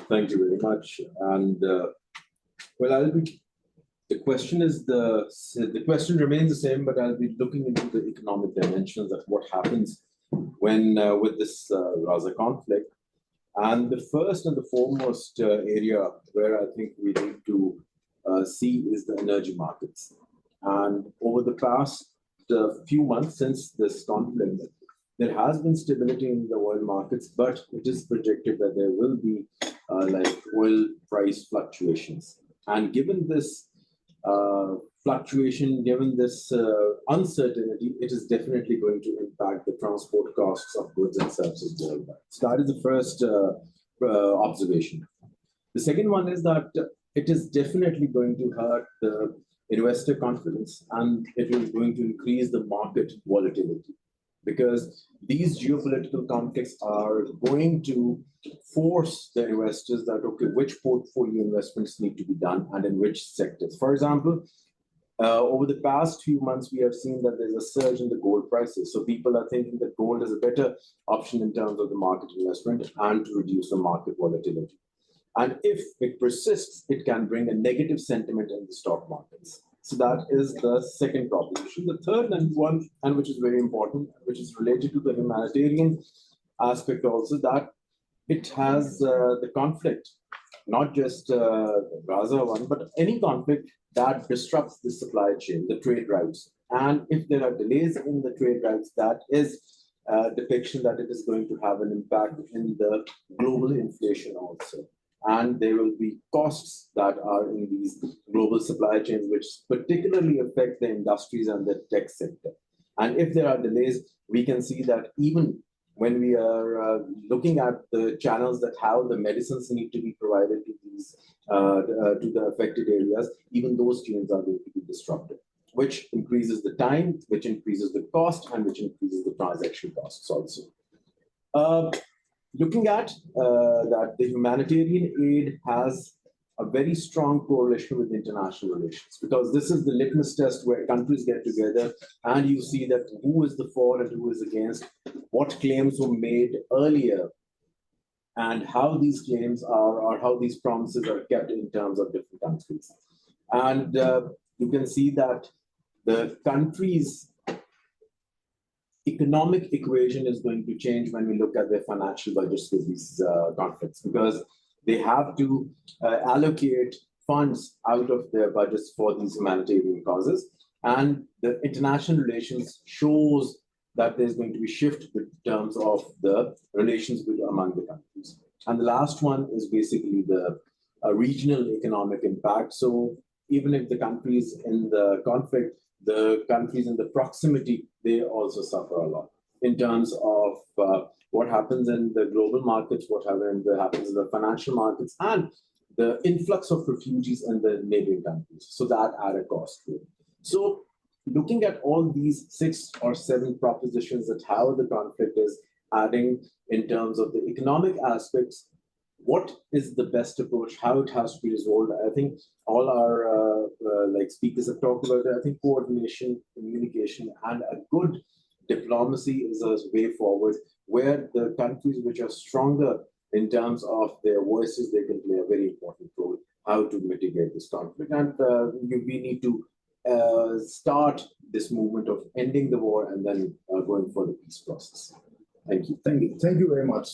Thank you very much. And well, I'll be. The question is the question remains the same, but I'll be looking into the economic dimensions of what happens when with this Gaza conflict. And the first and the foremost area where I think we need to see is the energy markets. And over the past few months since this conflict, there has been stability in the oil markets, but it is projected that there will be like oil price fluctuations. And given this fluctuation, given this uncertainty, it is definitely going to impact the transport costs of goods and services worldwide. So that is the first observation. The second one is that it is definitely going to hurt the investor confidence, and it is going to increase the market volatility, because these geopolitical conflicts are going to force the investors that, okay, which portfolio investments need to be done and in which sectors. For example, over the past few months, we have seen that there's a surge in the gold prices. So people are thinking that gold is a better option in terms of the market investment and to reduce the market volatility. And if it persists, it can bring a negative sentiment in the stock markets. So that is the second proposition. The third and one, and which is very important, which is related to the humanitarian aspect also, that it has the conflict, not just the Gaza one, but any conflict that disrupts the supply chain, the trade routes. And if there are delays in the trade routes, that is a depiction that it is going to have an impact in the global inflation also. And there will be costs that are in these global supply chains, which particularly affect the industries and the tech sector. And if there are delays, we can see that even when we are looking at the channels that how the medicines need to be provided to these to the affected areas, even those chains are going to be disrupted, which increases the time, which increases the cost, and which increases the transaction costs also. Looking at that the humanitarian aid has a very strong correlation with international relations, because this is the litmus test where countries get together and you see that who is the for and who is against, what claims were made earlier, and how these claims are, or how these promises are kept in terms of different countries. And you can see that the countries' economic equation is going to change when we look at their financial budgets for these conflicts, because they have to allocate funds out of their budgets for these humanitarian causes. And the international relations shows that there's going to be shift in terms of the relations among the countries. And the last one is basically the regional economic impact. So even if the countries in the conflict, the countries in the proximity, they also suffer a lot in terms of what happens in the global markets, what happens in the financial markets, and the influx of refugees in the neighboring countries. So that add a cost to it. So looking at all these 6 or 7 propositions that how the conflict is adding in terms of the economic aspects, what is the best approach, how it has to be resolved. I think all our like speakers have talked about it. I think coordination, communication, and a good diplomacy is a way forward, where the countries which are stronger in terms of their voices, they can play a very important role, how to mitigate this conflict. And we need to start this movement of ending the war and then going for the peace process. Thank you. Thank you very much.